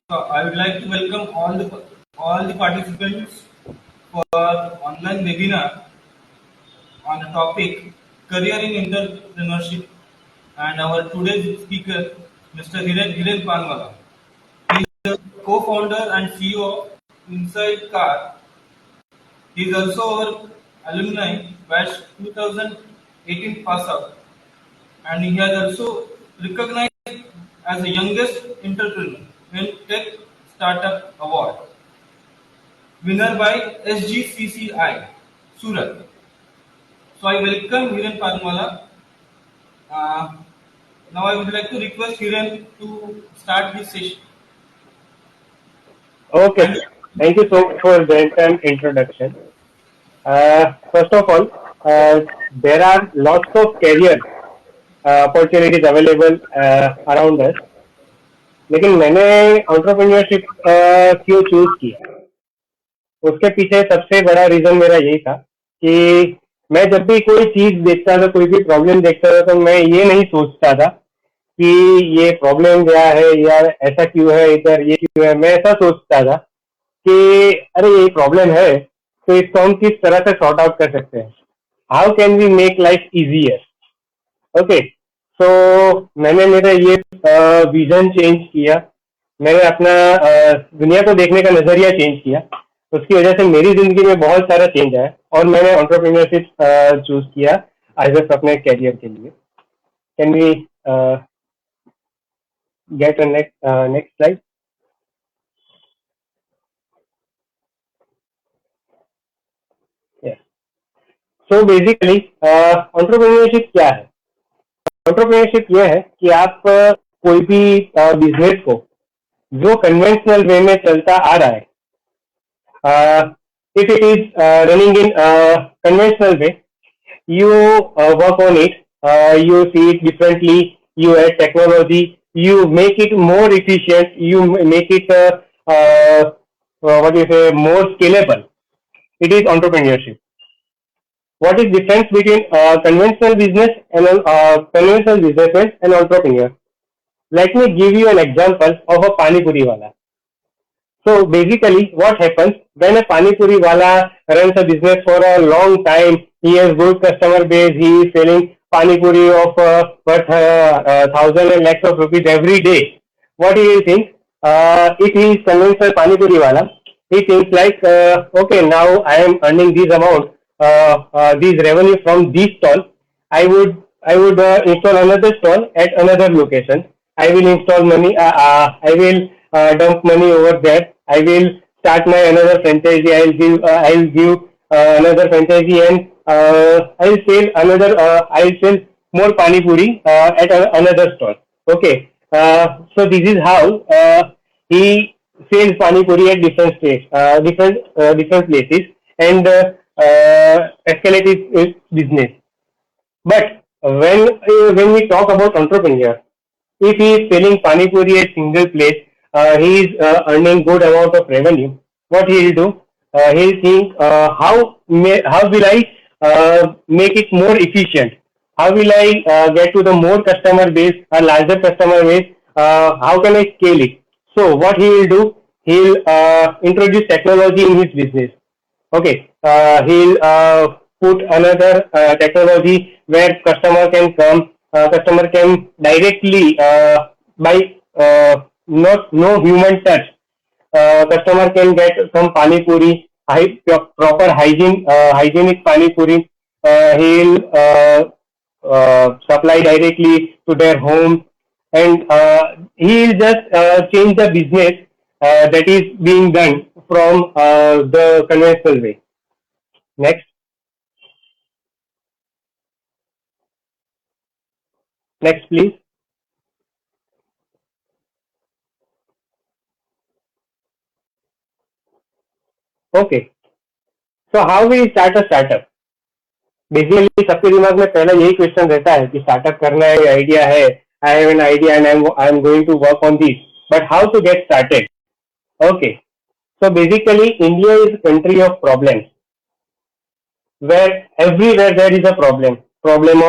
So I would like to welcome all the participants for online webinar on the topic career in entrepreneurship, and our today's speaker, Mr. Hiren Panwala. He is the co-founder and CEO of Inside Car. He is also our alumni batch 2018 pass out, and he has also recognized as the youngest entrepreneur in Tech Startup Award, winner by SGCCI, Surat. So I welcome Hiren Padmala. Uh, Now I would like to request Hiren to start this session. Okay, And thank you so much for that introduction. First of all, there are lots of career opportunities available around us, लेकिन मैंने entrepreneurship क्यों choose किया, उसके पीछे सबसे बड़ा reason मेरा यही था कि मैं जब भी कोई चीज देखता था, कोई भी प्रॉब्लम देखता था, तो मैं ये नहीं सोचता था कि ये प्रॉब्लम क्या है या ऐसा क्यों है, इधर ये क्यों है। मैं ऐसा सोचता था कि अरे ये प्रॉब्लम है, तो इसको हम किस तरह से सॉर्ट आउट कर सकते हैं, how can we make life easier. Okay, so मैंने मेरा ये विजन चेंज किया, मैंने अपना दुनिया को देखने का नजरिया चेंज किया। उसकी वजह से मेरी जिंदगी में बहुत सारा चेंज आया और मैंने एंटरप्रेन्योरशिप चूज किया एज अपने कैरियर के लिए। Can we get a next slide. So basically entrepreneurship क्या है? एंटरप्रेन्योरशिप ये है कि आप कोई भी बिजनेस को जो कन्वेंशनल वे में चलता आ रहा है, if it is running in conventional way, you work on it, you see it differently, you add technology, you make it more efficient, you make it what do you say, more scalable. It is entrepreneurship. What is difference between conventional business and conventional businessman and entrepreneur? Let me give you an example of a pani puri wala. So basically, what happens when a pani puri wala runs a business for a long time? He has good customer base. He is selling pani puri of worth thousand and lakhs of rupees every day. What do you think? If he is conventional pani puri wala, he thinks like, okay, now I am earning this amount, these revenue from this stall. I would install another stall at another location. I will install money. I will dump money over there. I will start my another franchisee. I'll give another franchisee, and I'll sell another. I'll sell more pani puri at another stall. Okay. So this is how he sells pani puri at different states, different places, and escalate his business. But when we talk about entrepreneur, if he is selling pani puri at single place, he is earning good amount of revenue. What he will do? He'll think how will I make it more efficient? How will I get to the more customer base, a larger customer base? How can I scale it? So what he will do? He'll introduce technology in his business. Okay, he'll put another technology where customer can come, customer can directly by no human touch. Customer can get some pani puri, proper hygienic pani puri. He'll supply directly to their home, and he'll just change the business that is being done from the conventional way. Next, next, please. Okay, so how we start a startup? Basically सबके दिमाग में पहला यही question रहता है कि startup करना है, आइडिया है, I have an idea and I am going to work on this, but how to get started? Okay, so basically India is a country of problems, where everywhere there is a problem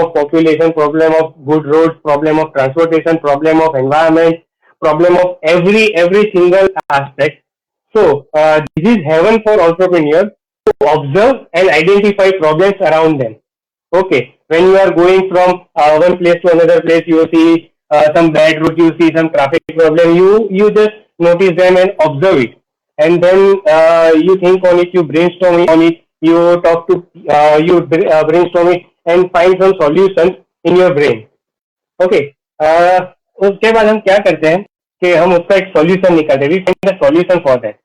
of population, problem of good roads, problem of transportation, problem of environment, problem of every single aspect. So this is heaven for entrepreneurs to observe and identify problems around them. Okay, when you are going from one place to another place, you see some bad route, you see some traffic problem, you just notice them and observe it, and then you think on it, you brainstorm on it, you talk to brainstorm it and find some solutions in your brain. Okay, उसके बाद हम क्या करते हैं कि हम उसका एक सॉल्यूशन निकालते हैं, we find the solution for that.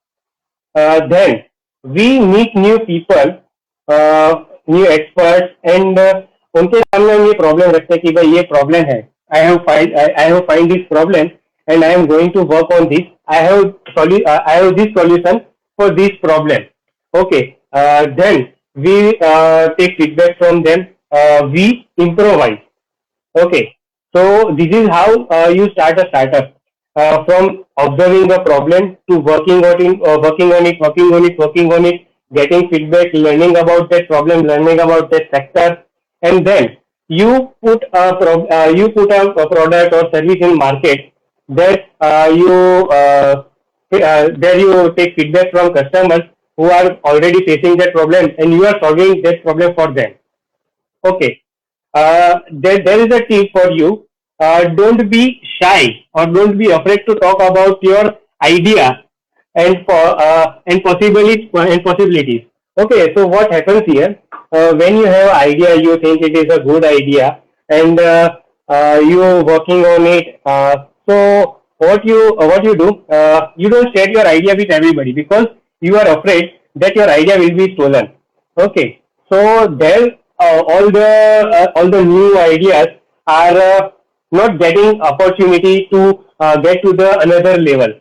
Then we meet new people, new experts, and उनके सामने हम ये प्रॉब्लम रखते हैं कि भाई ये प्रॉब्लम है, I have find this problem and I am going to work on this. I have this solution for this problem. Okay, then we take feedback from them. We improvise. Okay, so this is how you start a startup. From observing the problem to working on it, getting feedback, learning about that problem, learning about that sector, and then you put a product or service in market that there you take feedback from customers who are already facing that problem, and you are solving that problem for them. Okay, there is a tip for you. Don't be shy or don't be afraid to talk about your idea and possibilities. Okay, so what happens here? When you have an idea, you think it is a good idea, and you working on it. So what you do? You don't share your idea with everybody because you are afraid that your idea will be stolen. Okay, so there all the new ideas are not getting opportunity to get to the another level.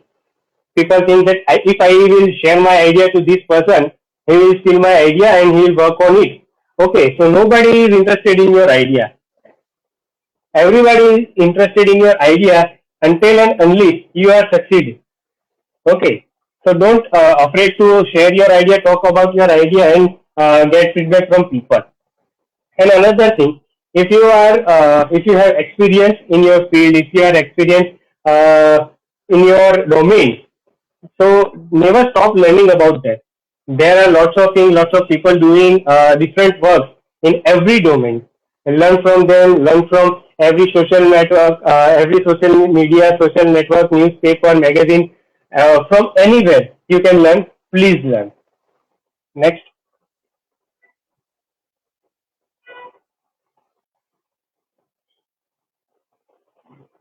People think that if I will share my idea to this person, he will steal my idea and he will work on it. Okay, so nobody is interested in your idea. Everybody is interested in your idea until and unless you are succeed. Okay, so don't afraid to share your idea, talk about your idea, and get feedback from people. And another thing, if you have experience in your field, if you are experienced in your domain, so never stop learning about that. There are lots of things, lots of people doing different works in every domain. Learn from them, learn from every social network, every social media, social network, newspaper, magazine, from anywhere you can learn. Please learn. Next.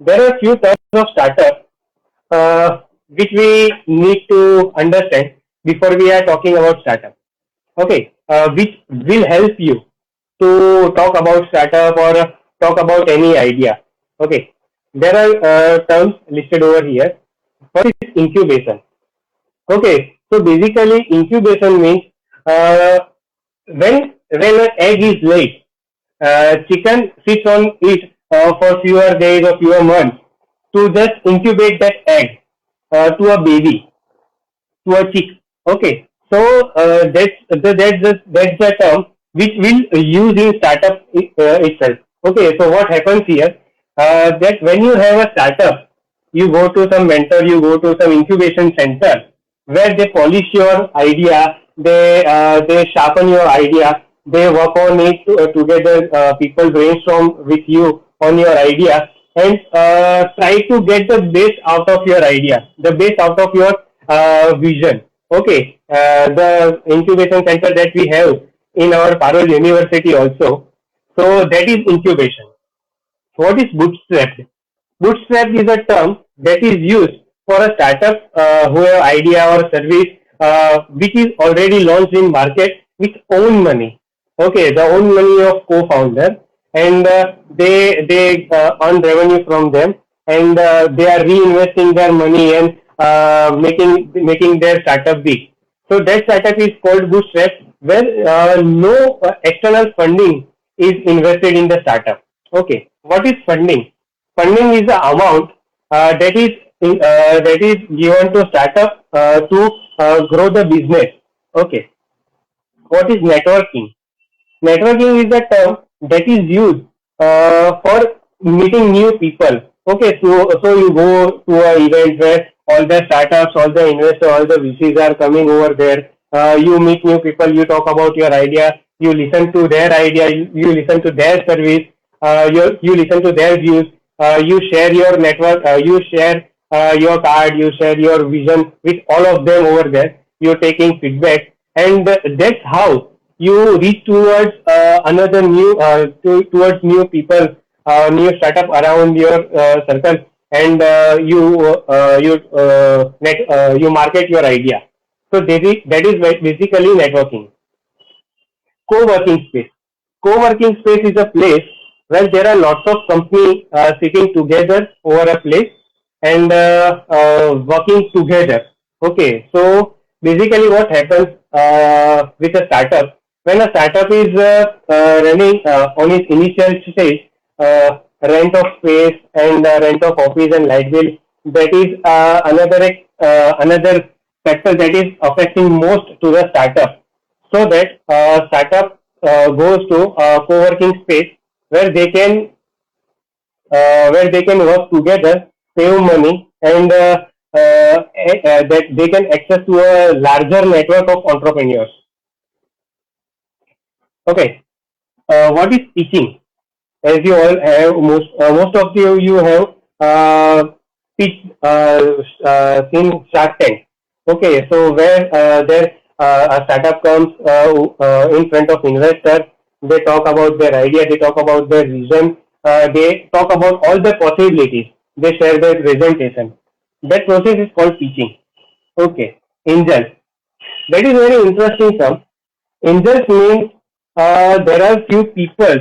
There are few types of startup which we need to understand before we are talking about startup. Okay, which will help you to talk about startup or talk about any idea. Okay, there are terms listed over here. First is incubation. Okay, so basically incubation means when an egg is laid, chicken sits on it for fewer days or fewer months to just incubate that egg to a baby, to a chick. Okay, so that's the term which we'll use in startup itself. Okay, so what happens here? That when you have a startup, you go to some mentor, you go to some incubation center where they polish your idea, they sharpen your idea, they work on it together. People brainstorm with you on your idea and try to get the best out of your idea, the best out of your vision. Okay, the incubation center that we have in our Parul University also. So that is incubation. What is bootstrapped? Bootstrap is a term that is used for a startup who have idea or service which is already launched in market with own money. Okay, the own money of co-founder, and they earn revenue from them, and they are reinvesting their money and making their startup big. So that startup is called bootstrap, where no external funding is invested in the startup. Okay, what is funding? Funding is the amount that is given to startup to grow the business. Okay, what is networking? Networking is the term that is used for meeting new people, Okay, so you go to an event where all the startups, all the investors, all the VCs are coming over there. You meet new people. You talk about your idea. You listen to their idea. You listen to their service. You listen to their views. You share your network. You share your card. You share your vision with all of them over there. You're taking feedback, and that's how you reach towards another new towards new people, new startup around your circle, and you market your idea. So that is basically networking. Co-working space. Co-working space is a place where there are lots of companies sitting together over a place and working together. Okay, so basically what happens with a startup, when a startup is running on its initial stage, rent of space and rent of office and light bill, that is another factor that is affecting most to the startup, so that startup goes to a co-working space where they can work together, save money, and that they can access to a larger network of entrepreneurs. Okay, what is pitching? As you all have, most of you have pitch seen Shark Tank. Okay, so where there a startup comes in front of investors, they talk about their idea, they talk about their vision, they talk about all the possibilities, they share their presentation. That process is called pitching. Okay, angel. That is very interesting term. Angels means there are few people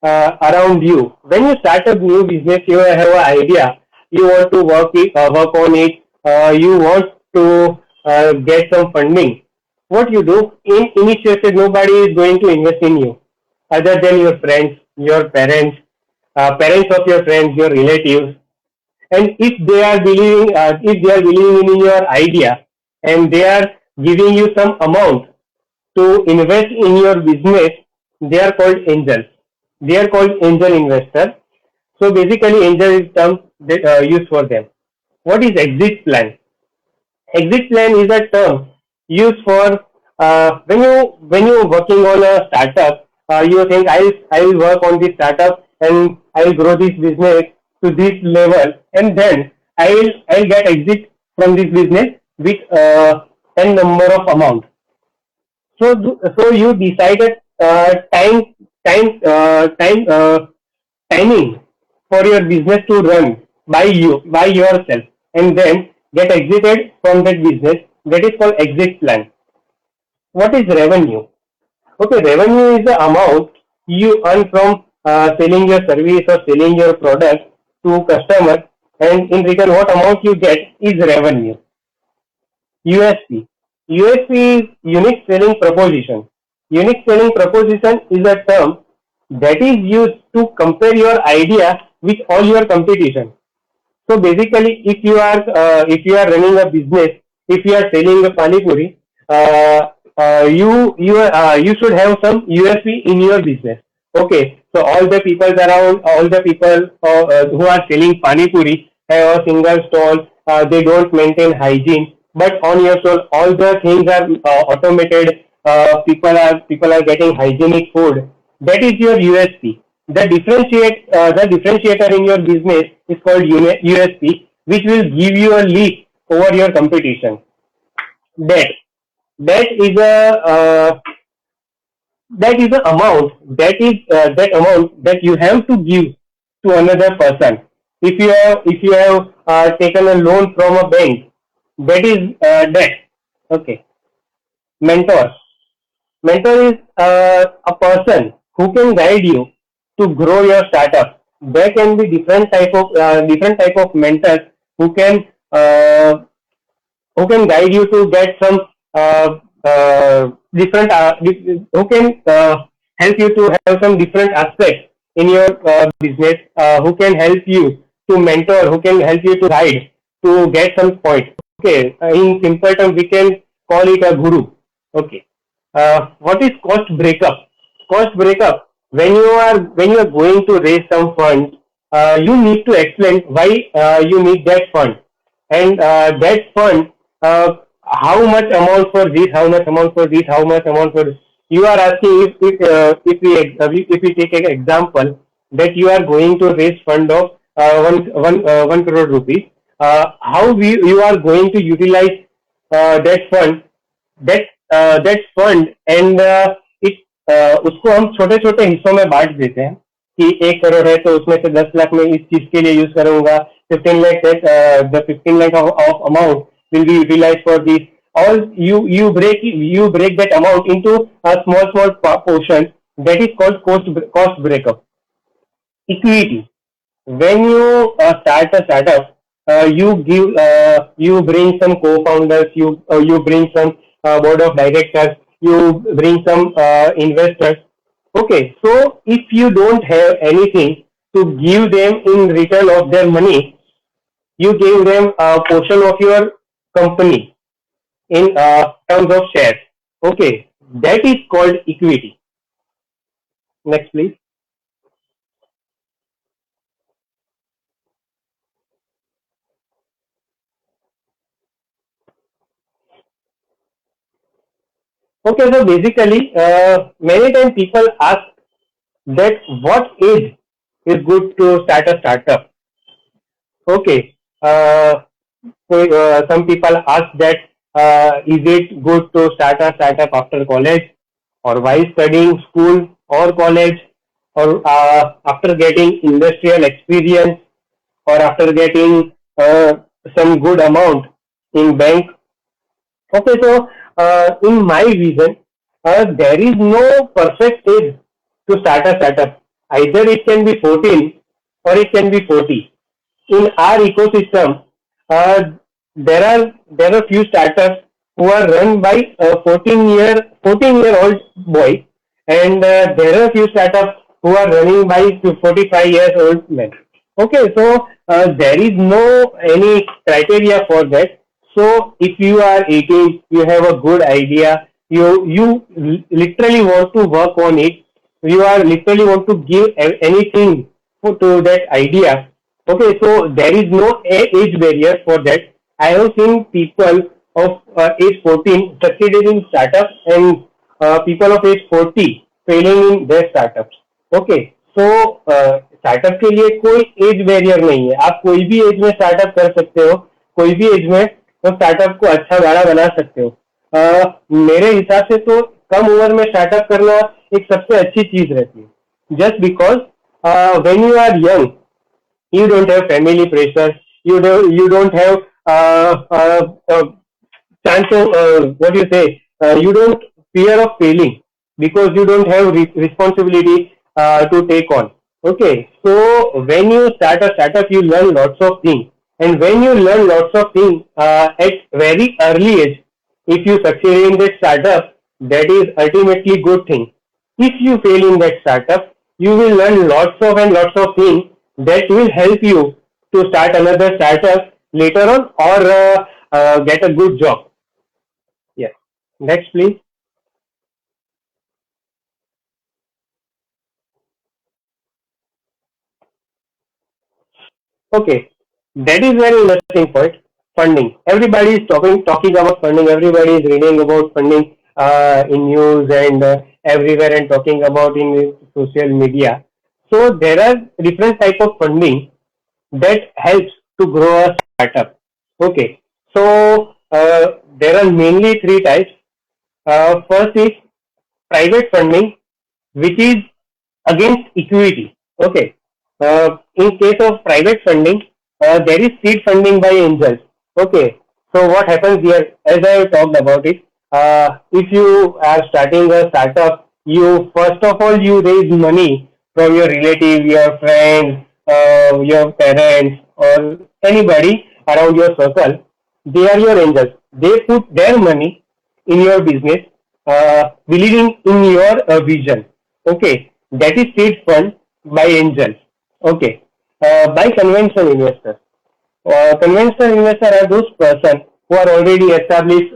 around you. When you start a new business, you have an idea. You want to work on it. You want to get some funding. What you do in initiation, nobody is going to invest in you, other than your friends, your parents, parents of your friends, your relatives. And if they are believing in your idea, and they are giving you some amount to invest in your business, they are called angels. They are called angel investors. So basically, angel is term that, used for them. What is exit plan? Exit plan is a term used for when you working on a startup. You think I will work on this startup and I will grow this business to this level, and then I will get exit from this business with n number of amount. So you decided time timing for your business to run by yourself, and then get exited from that business. That is called exit plan. What is revenue? Okay, revenue is the amount you earn from selling your service or selling your product to customer, and in return, what amount you get is revenue. USP. USP is unique selling proposition. Unique selling proposition is a term that is used to compare your idea with all your competition. So basically, if you are running a business, if you are selling a pani puri, you should have some USP in your business. Okay, so all the people around, all the people who are selling pani puri have a single stall. They don't maintain hygiene, but on your stall, all the things are automated. People are getting hygienic food. That is your USP. The differentiator in your business is called USP, which will give you a lead over your competition. Debt. Debt is a that is the amount that amount that you have to give to another person. If you have taken a loan from a bank, that is debt. Okay. Mentor. Mentor is a person who can guide you to grow your startup. There can be different type of mentors who can uh, who can guide you to get some different who can help you to have some different aspects in your business, who can help you to mentor, who can help you to guide to get some point. Okay, in simple terms we can call it a guru. Okay. What is cost breakup? Cost breakup, when you are going to raise some funds, you need to explain why you need that fund, and that fund, how much amount for this, how much amount for this, how much amount for this. You are asking if we take an example that you are going to raise fund of 1 crore rupees, how you are going to utilize that fund, that that fund, and it उसको हम छोटे छोटे हिस्सों में बांट देते हैं कि 1 करोड़ है तो उसमें से 10 लाख में इस चीज के लिए यूज करूंगा, 15 lakh the 15 lakh of amount will be utilized for this. All you break that amount into a small portion, that is called cost breakup. Equity: when you start a startup, you bring some co-founders, you bring some board of directors, you bring some investors. Okay, so if you don't have anything to give them in return of their money, you give them a portion of your company in terms of shares. Okay, that is called equity. Next, please. Okay, so basically, many times people ask that what age is good to start a startup. Okay, some people ask that is it good to start a startup after college, or while studying school or college, or after getting industrial experience, or after getting some good amount in bank. Okay, so in my vision, there is no perfect age to start a startup. Either it can be 14 or it can be 40. In our ecosystem, uh, there are few startups who are run by a 14-year old boy, and there are few startups who are running by 45 years old men. Okay, so there is no any criteria for that. So if you are 18, you have a good idea, you literally want to work on it, you are literally want to give anything to that idea. Okay, so there is no age barrier for that. I have seen people of age 14 succeeded in startups, and people of age 40 failing in their startups. Okay, so startup के लिए कोई as barrier नहीं है, आप कोई भी as में startup कर सकते हो, कोई भी एज में तो स्टार्टअप को अच्छा बड़ा बना सकते हो. मेरे हिसाब से तो कम उम्र में स्टार्टअप करना एक सबसे अच्छी चीज रहती है, just because when you are young you don't have family pressure, you don't have chance of what do you say, you don't fear of failing because you don't have responsibility to take on. Okay, so when you start a startup you learn lots of things, and when you learn lots of things at very early age, if you succeed in that startup, that is ultimately good thing. If you fail in that startup, you will learn lots of things that will help you to start another startup later on, or get a good job. Yes. Next, please. Okay. That is very interesting point. Funding. Everybody is talking about funding. Everybody is reading about funding in news and everywhere, and talking about in social media. So there are different type of funding that helps to grow a startup. Okay, so there are mainly three types. First is private funding, which is against equity. Okay, in case of private funding, there is seed funding by angels. Okay, so what happens here, as I talked about it, if you are starting a startup, you first of all you raise money from your relative, your friends, your parents, or anybody around your circle. They are your angels. They put their money in your business, believing in your vision. Okay, that is seed fund by angels. Okay, by conventional investors. Conventional investors are those persons who are already established,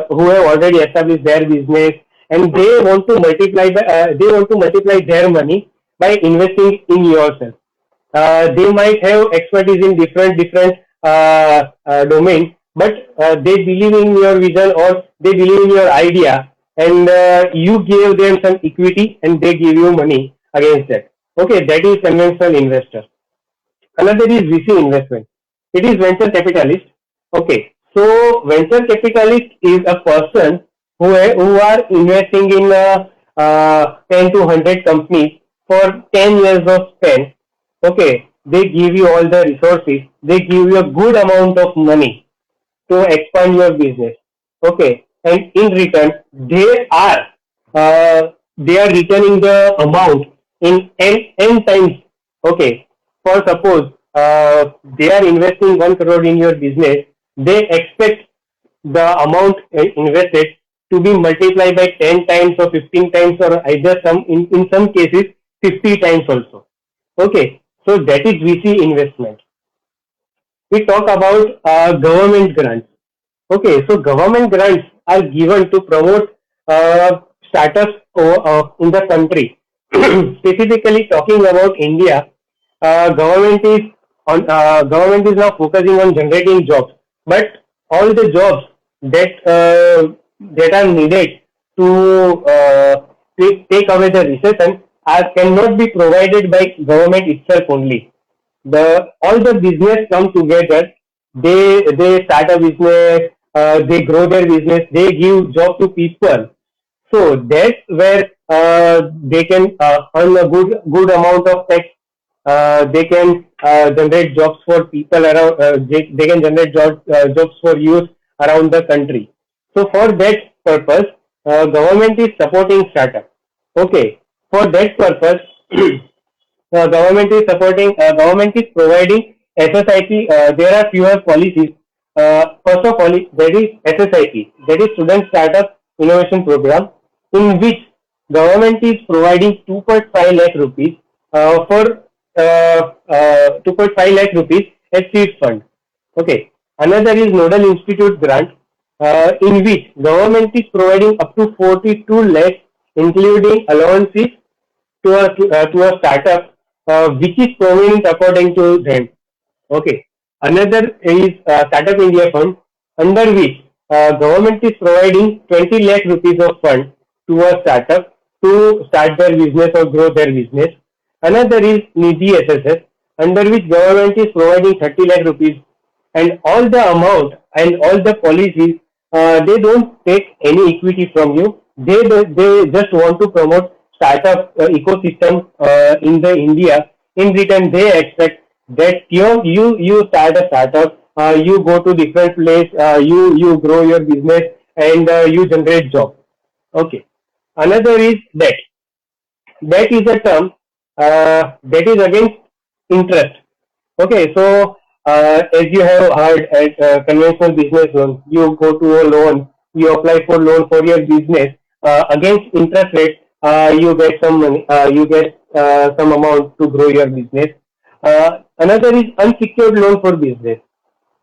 who have already established their business, and they want to multiply. They want to multiply their money by investing in yourself. They might have expertise in different domains, but they believe in your vision or they believe in your idea, and you give them some equity and they give you money against that. Okay, that is conventional investor. Another is VC investment. It is venture capitalist. Okay, so venture capitalist is a person who are investing in 10 to 100 companies for 10 years of span. Okay, they give you all the resources. They give you a good amount of money to expand your business. Okay, and in return, uh, they are returning the amount in n times. Okay, for suppose they are investing 1 crore in your business, they expect the amount invested to be multiplied by 10 times or 15 times or either in some cases 50 times also. Okay, so that is VC investment. We talk about government grants. Okay, so government grants are given to promote startups in the country. Specifically talking about India, government is now focusing on generating jobs, but all the jobs that are needed to take away the recession are cannot be provided by government itself only. The all the business come together. They start a business, they grow their business, they give job to people. So that's where they can earn a good amount of tax. They can generate jobs for people around. They can generate jobs for youth around the country. So for that purpose, government is supporting startup. Okay, for that purpose, government is providing SSIP. There are fewer policies. First of all, there is SSIP, that is Student Startup Innovation Program, in which government is providing 2.5 lakh rupees for 2.5 lakh rupees as seed fund. Okay. Another is Nodal Institute grant, in which government is providing up to 42 lakhs, including allowances to a startup which is prominent according to them. Okay. Another is Startup India Fund, under which government is providing 20 lakh rupees of fund to a startup to start their business or grow their business. Another is Nidhi SSS, under which government is providing 30 lakh rupees, and all the amount and all the policies, they don't take any equity from you. They just want to promote startup ecosystem in the India. In return, they expect that you start a startup, you go to different place, you grow your business, and you generate job. Okay. Another is debt. That is a term that is against interest. Okay, so as you have heard at conventional business loan, you go to a loan, you apply for loan for your business against interest rate, you get some money, you get some amount to grow your business. Another is unsecured loan for business.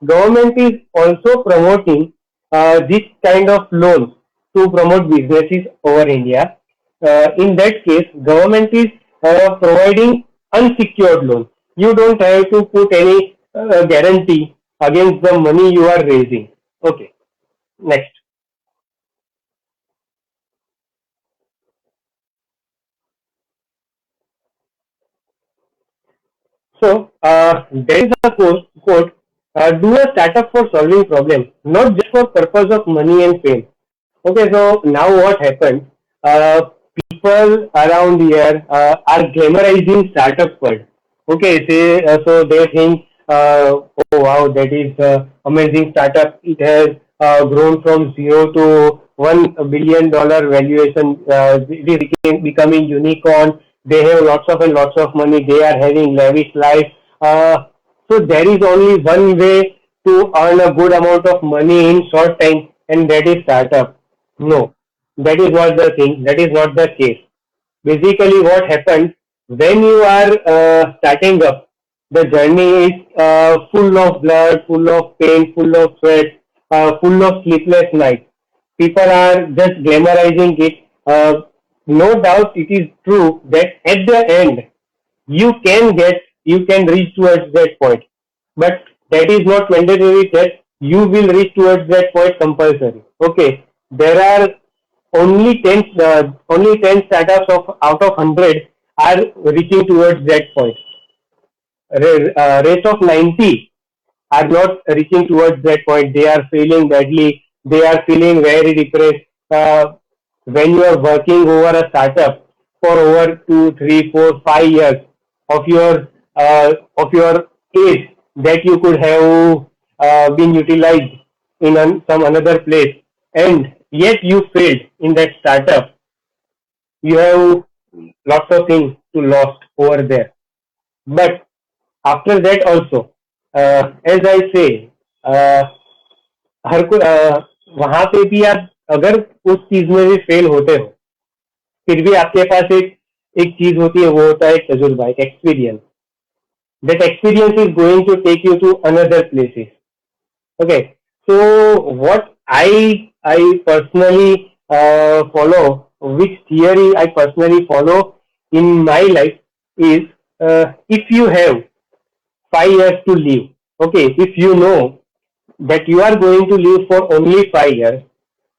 Government is also promoting this kind of loans to promote businesses over India. In that case, government is providing unsecured loan. You don't have to put any guarantee against the money you are raising. Okay, next. So there is a quote, do a startup for solving problems, not just for purpose of money and fame. Okay, so now what happened? People around here are glamorizing startup world. Okay, so they think, oh wow, that is amazing startup. It has grown from zero to $1 billion valuation. It is becoming unicorn. They have lots of and lots of money. They are having lavish life. So there is only one way to earn a good amount of money in short time, and that is startup. No, that is not the thing. That is not the case. Basically, what happens when you are starting up, the journey is full of blood, full of pain, full of sweat, full of sleepless nights. People are just glamorizing it. No doubt it is true that at the end you can get you can reach towards that point. But that is not mandatory that you will reach towards that point compulsory. Okay, there are only 10 startups of out of 100 are reaching towards that point. Rest of 90 are not reaching towards that point. They are failing badly. They are feeling very depressed. When you are working over a startup for over 2, 3, 4, 5 years of your age that you could have been utilized in some another place, and yet you failed in that startup, you have lots of things to lost over there. But after that also, as I say, uh, हर को वहां पे भी आप अगर उस चीज में भी फेल होते हो, फिर भी आपके पास एक चीज होती है, वो होता है एक तजुर्बा, एक experience. That experience is going to take you to another places. Okay, so what I personally follow, which theory I personally follow in my life is, if you have 5 years to live, okay, if you know that you are going to live for only 5 years,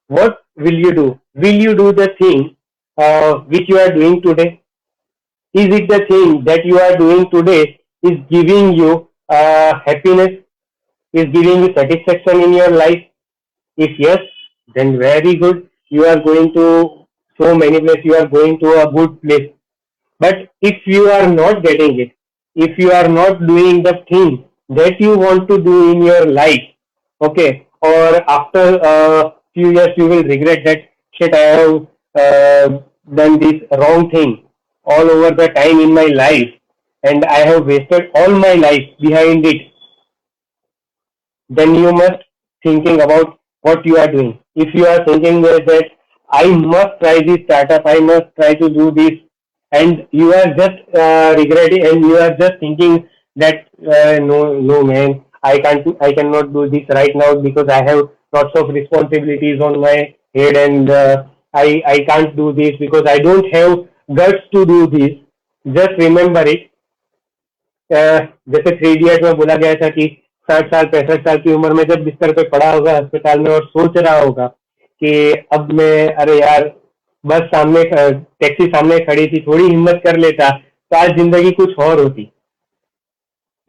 what will you do? Will you do the thing which you are doing today? Is it the thing that you are doing today is giving you happiness, is giving you satisfaction in your life? If yes, then very good. You are going to so many places, you are going to a good place. But if you are not getting it, if you are not doing the thing that you want to do in your life, okay, or after a few years you will regret that shit, I have done this wrong thing all over the time in my life, and I have wasted all my life behind it. Then you must thinking about what you are doing. If you are thinking that I must try this startup, I must try to do this, and you are just regretting, and you are just thinking that no, no, man, I cannot do this right now because I have lots of responsibilities on my head, and I can't do this because I don't have guts to do this. Just remember it, जैसे 3 idiot में बोला गया था कि 60 साल 65 साल की उम्र में जब बिस्तर पे पड़ा होगा अस्पताल में और सोच रहा होगा कि अब मैं, अरे यार, बस सामने टैक्सी सामने खड़ी थी, थोड़ी हिम्मत कर लेता तो आज जिंदगी कुछ और होती.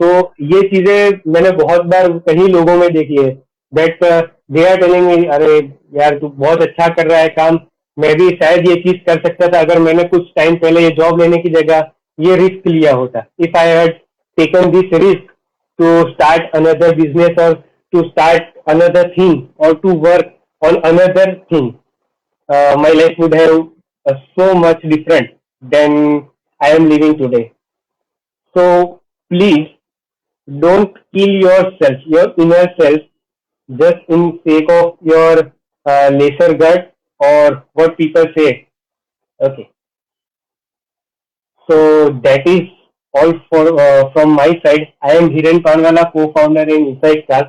तो ये चीजें मैंने बहुत बार कई लोगों में देखी है. That they are telling me, अरे यार तू बहुत अच्छा कर रहा है काम, मैं भी शायद ये चीज कर सकता था अगर मैंने कुछ टाइम पहले ये जॉब लेने की जगह ये रिस्क लिया होता. If I had taken this risk to start another business or to start another thing or to work on another thing, my life would have so much different than I am living today. So please don't kill yourself, your inner self, just in sake of your lesser gut or what people say. Okay, so that is all for from my side. I am Hiren Panwala, co-founder in Inside Start.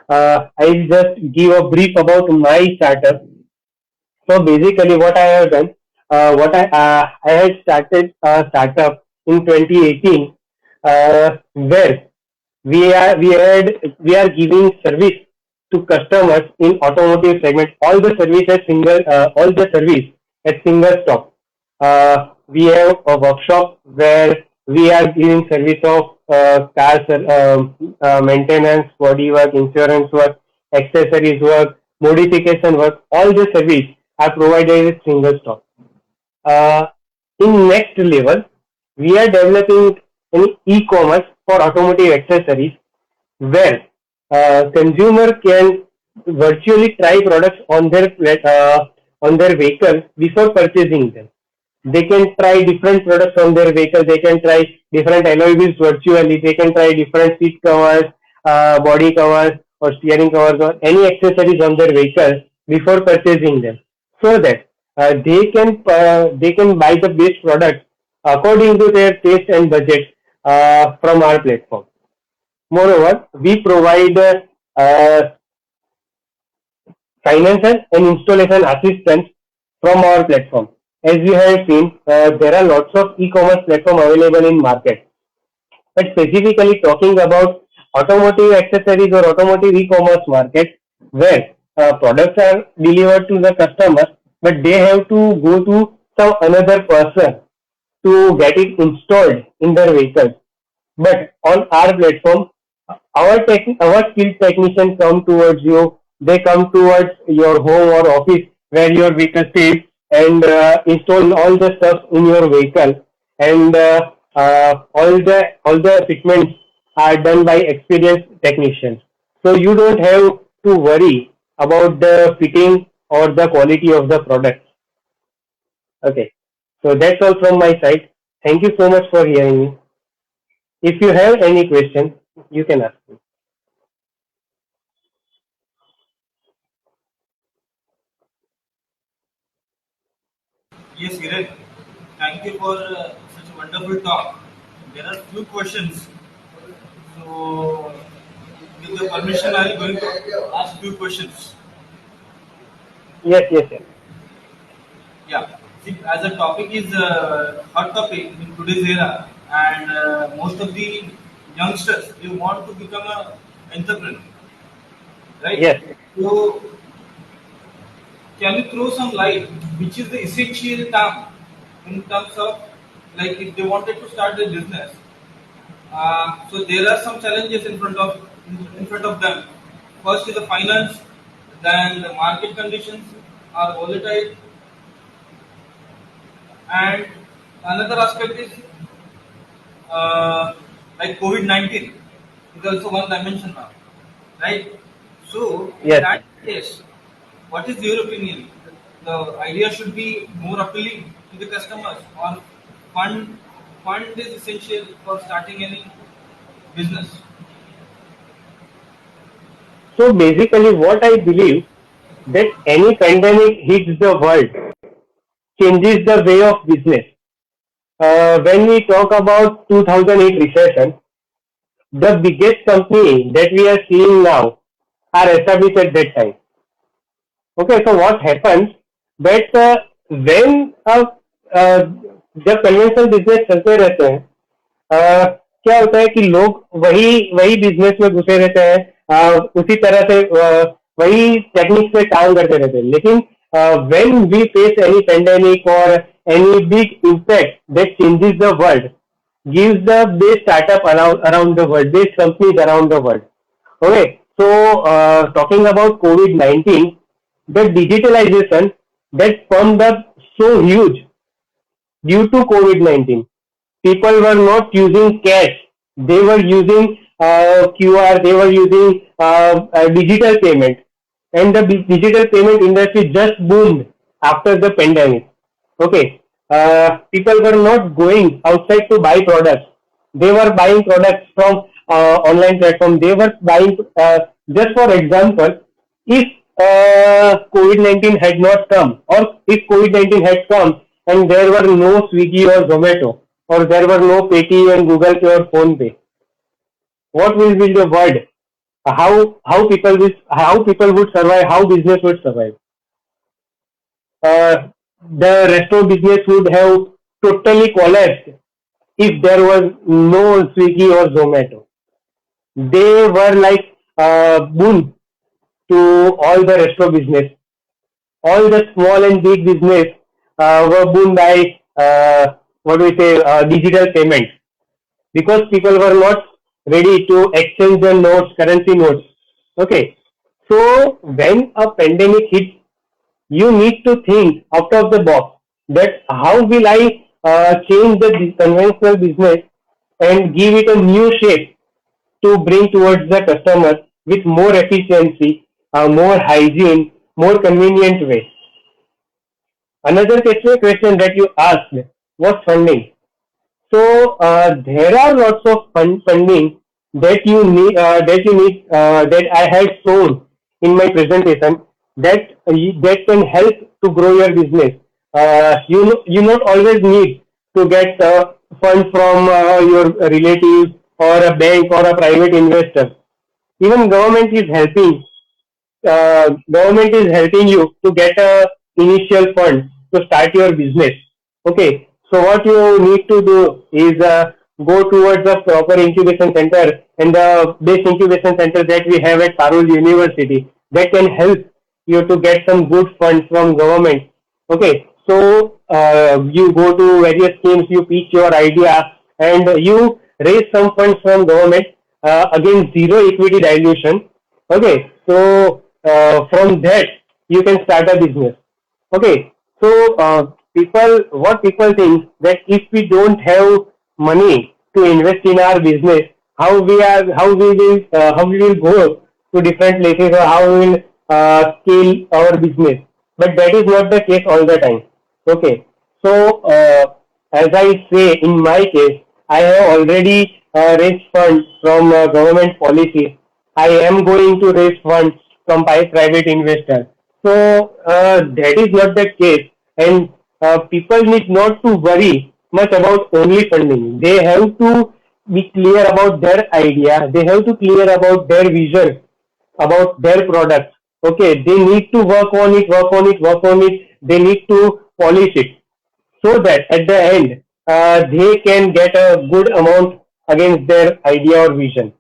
I'll just give a brief about my startup. So basically, what I have done, I had started a startup in 2018, where we are giving service to customers in automotive segment. All the service at single stop. We have a workshop where we are giving service of car maintenance, body work, insurance work, accessories work, modification work. All the service are provided at single stop. Uh, in next level, we are developing an e-commerce for automotive accessories where consumer can virtually try products on their vehicle before purchasing them. They can try different products on their vehicle. They can try different alloy wheels virtually. They can try different seat covers, body covers, or steering covers, or any accessories on their vehicle before purchasing them, so that they can buy the best product according to their taste and budget from our platform. Moreover, we provide financial and installation assistance from our platform. As you have seen, there are lots of e-commerce platform available in market. but specifically talking about automotive accessories or automotive e-commerce market, where products are delivered to the customer, but they have to go to some another person to get it installed in their vehicles. But on our platform, our skilled technicians come towards you. They come towards your home or office where your vehicle stays and install all the stuff in your vehicle. And all the fitments are done by experienced technicians. So you don't have to worry about the fitting or the quality of the product. Okay. So that's all from my side. Thank you so much for hearing me. If you have any question, you can ask me. Yes, Hiren. Thank you for such a wonderful talk. There are few questions. So, with your permission, I am going to ask few questions. Yes, yes, yes. Yeah. See, as the topic is hot topic in today's era, and most of the youngsters they want to become a entrepreneur, right? Yes. So, can you throw some light, which is the essential term in terms of like if they wanted to start their business? So there are some challenges in front of them. First is the finance, then the market conditions are volatile, and another aspect is uh, like COVID-19 is also one dimension now, right? So in Yes. that case, what is your opinion? The idea should be more appealing to the customers, or fund fund is essential for starting any business. So basically, what I believe that any pandemic hits the world, changes the way of business. When we talk about 2008 recession, the biggest company that we are seeing now are established at that time. Okay, so what happens that when जब conventional business चलते रहते हैं, क्या होता है कि लोग वही वही बिजनेस में घुसे रहते हैं, उसी तरह से वही टेक्निक से काम करते रहते हैं. लेकिन when we face any pandemic or any big impact that changes the world, gives the best startup around the world, best companies around the world. Okay, so talking about COVID-19, the digitalization that pumped up so huge due to COVID-19. People were not using cash. They were using QR. They were using digital payment, and the digital payment industry just boomed after the pandemic. Okay, people were not going outside to buy products. They were buying products from online platform. They were buying, just for example, if COVID-19 had not come, or if COVID-19 had come and there were no Swiggy or Zomato, or there were no Paytm, Google Pay or Phone Pay, what will be the word? How people would survive? How business would survive? Uh, the restaurant business would have totally collapsed if there was no Swiggy or Zomato. They were like boon to all the restaurant business. All the small and big business were boon by what do we say, digital payments, because people were not ready to exchange the notes, currency notes. Okay, so when a pandemic hits, you need to think out of the box that how will I change the conventional business and give it a new shape to bring towards the customer with more efficiency, more hygiene, more convenient way. Another question that you asked was funding. So there are lots of funding that I had shown in my presentation that can help to grow your business. You not always need to get funds from your relatives or a bank or a private investor. Even government is helping you to get a initial fund to start your business. Okay, so what you need to do is go towards the proper incubation center and the best incubation center that we have at Parul University that can help you to get some good funds from government. Okay, so you go to various schemes, you pitch your idea, and you raise some funds from government against zero equity dilution. Okay, so from that you can start a business. Okay, so what people think that if we don't have money to invest in our business, how we will go to different places or how we will scale our business. But that is not the case all the time. Okay, so as I say in my case, I have already raised funds from government policies. I am going to raise funds from private investors. So that is not the case, and people need not to worry much about only funding. They have to be clear about their idea. They have to clear about their vision, about their product. Okay, they need to work on it, work on it, work on it. They need to polish it so that at the end they can get a good amount against their idea or vision.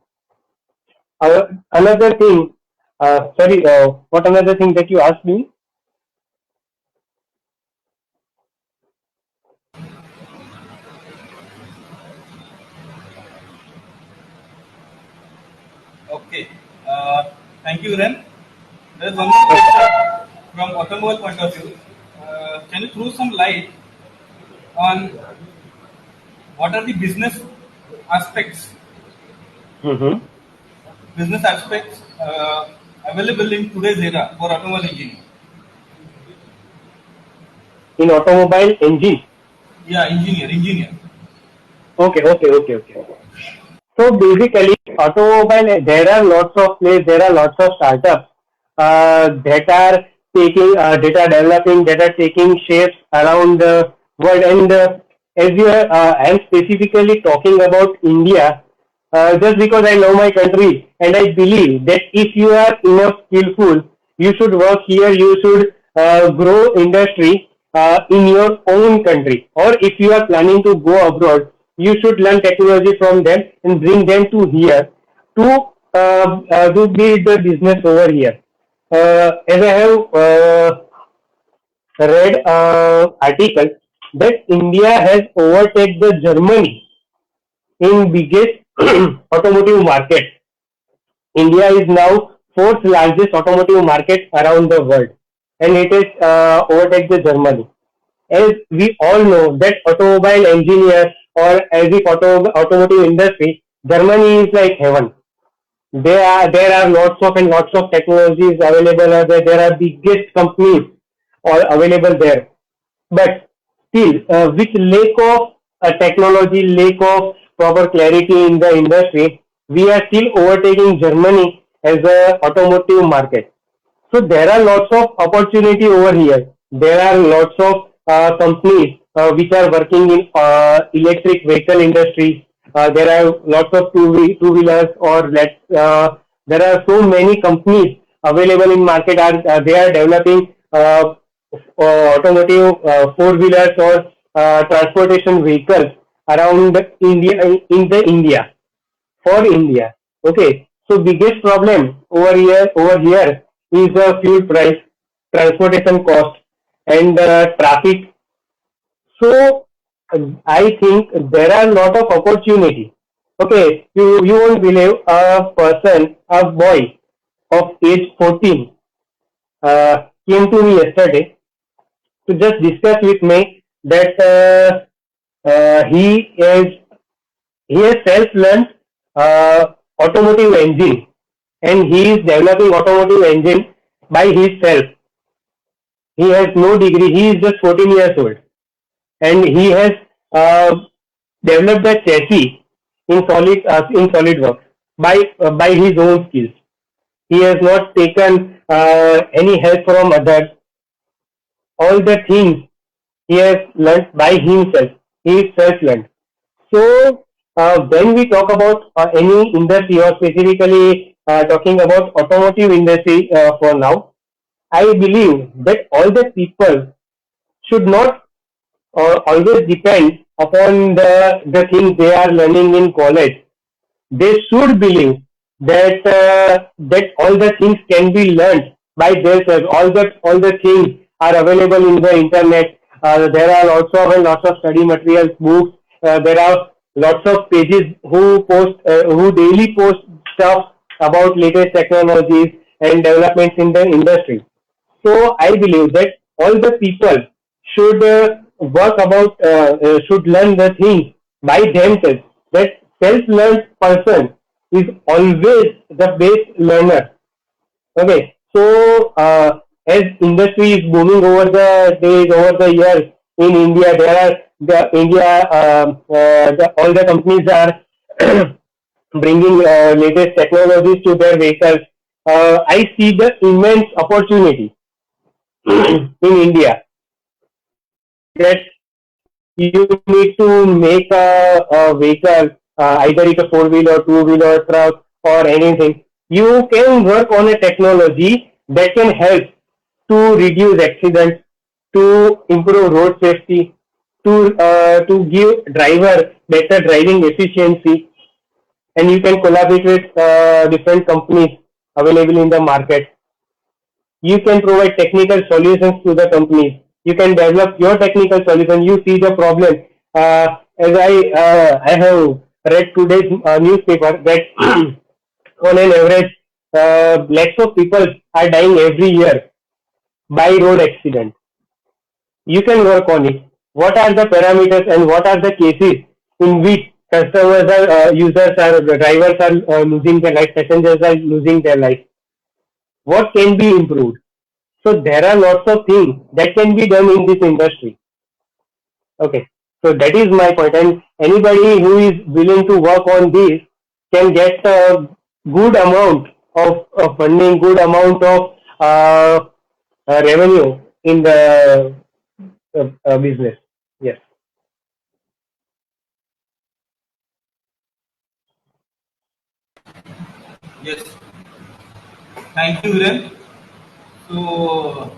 Another thing, sorry, what another thing that you asked me? Okay. Thank you, Ren. There is one more question from automobile point of view. Can you throw some light on what are the aspects, Mm-hmm. business aspects available in today's era for automobile engineering? In automobile engine. Yeah, engineer. Okay, okay, okay, okay. So basically, automobile, there are lots of places, there are lots of startups that are that are developing, that are taking shapes around the world. And as you are, I am specifically talking about India, just because I love my country and I believe that if you are enough skillful, you should work here, you should grow industry in your own country. Or if you are planning to go abroad, you should learn technology from them and bring them to here to build the business over here. As I have read article that India has overtaken the Germany in biggest automotive market. India is now fourth largest automotive market around the world, and it is overtaken the Germany. As we all know that automobile engineers or as if automotive industry, Germany is like heaven. There are lots of and lots of technologies available. There are biggest companies all available there. But still, with lack of technology, lack of proper clarity in the industry, we are still overtaking Germany as a automotive market. So there are lots of opportunity over here. There are lots of companies which are working in electric vehicle industry. There are lots of two wheelers there are so many companies available in market are they are developing automotive four wheelers or transportation vehicles around India for India. Okay, so biggest problem over here is fuel price, transportation cost, and traffic. So I think there are a lot of opportunity. Okay, you won't believe a boy of age 14 came to me yesterday to just discuss with me that he has self-learned automotive engine and he is developing automotive engine by himself. He has no degree. He is just 14 years old and he has uh, developed the chassis in SolidWorks by his own skills. He has not taken any help from others. All the things he has learned by himself. He is self-learned. So when we talk about any industry or specifically talking about automotive industry for now, I believe that all the people should not always depend upon the things they are learning in college. They should believe that all the things can be learned by themselves. All the things are available in the internet. There are also lots of study materials, books. There are lots of pages who daily post stuff about latest technologies and developments in the industry. So I believe that all the people should learn the things by themselves. That self-learned person is always the best learner. Okay, so as industry is booming over the days, over the years in India, there are all the companies are bringing latest technologies to their vehicles. I see the immense opportunity in India that you need to make a vehicle, either it's a four-wheel or two-wheel or truck or anything. You can work on a technology that can help to reduce accidents, to improve road safety, to give driver better driving efficiency, and you can collaborate with different companies available in the market. You can provide technical solutions to the companies. You can develop your technical solution. You see the problem. As I have read today's newspaper that on an average, lakhs of people are dying every year by road accident. You can work on it. What are the parameters and what are the cases in which customers are, users are, drivers are losing their life, passengers are losing their life? What can be improved? So there are lots of things that can be done in this industry. Okay. So that is my point. And anybody who is willing to work on this can get a good amount of funding, good amount of revenue in the business. Yes. Yes. Thank you, Viren. So,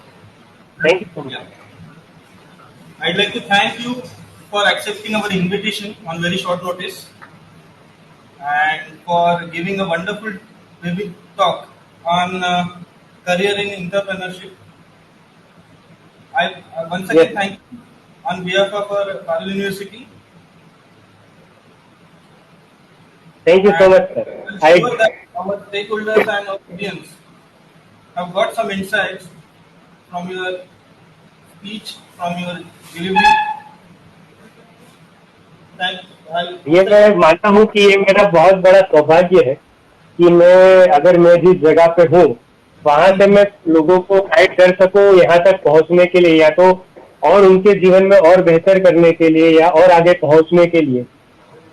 Thank you so much. yeah, I'd like to thank you for accepting our invitation on very short notice and for giving a wonderful vivid talk on career in entrepreneurship. I once again Yes. thank you on behalf of our Parallel University, Thank you so and much, sir. I'm I sure that our stakeholders and our audience have got some insights from your speech, from your delivery. Thank I'll ये once मैं again. मानता हूँ कि ये मेरा बहुत बड़ा सौभाग्य है कि मैं जिस जगह पे हूँ वहां से मैं लोगों को गाइड कर सकूं यहाँ तक पहुंचने के लिए, या तो और उनके जीवन में और बेहतर करने के लिए या और आगे पहुंचने के लिए,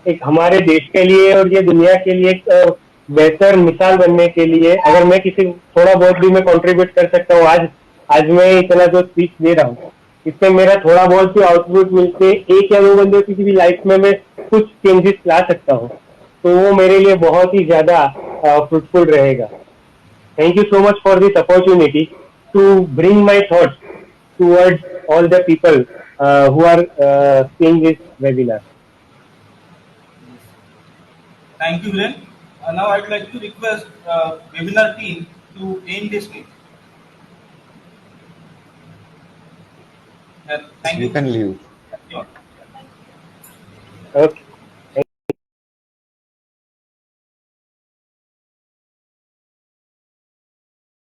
एक हमारे देश के लिए और ये दुनिया के लिए एक बेहतर मिसाल बनने के लिए अगर मैं किसी थोड़ा बहुत भी मैं कंट्रीब्यूट कर सकता हूँ। आज आज मैं इतना जो स्पीच दे रहा हूँ इससे मेरा थोड़ा बहुत भी आउटपुट मिलते एक या दो बंदे की भी लाइफ में मैं कुछ चेंजेस ला सकता हूँ, तो वो मेरे लिए बहुत ही ज्यादा फ्रूटफुल रहेगा। Thank you so much for this opportunity to bring my thoughts towards all the people who are seeing this webinar. Thank you, Viren. Now I'd like to request webinar team to end this meeting. Thank You you. can leave. Thank you. Okay.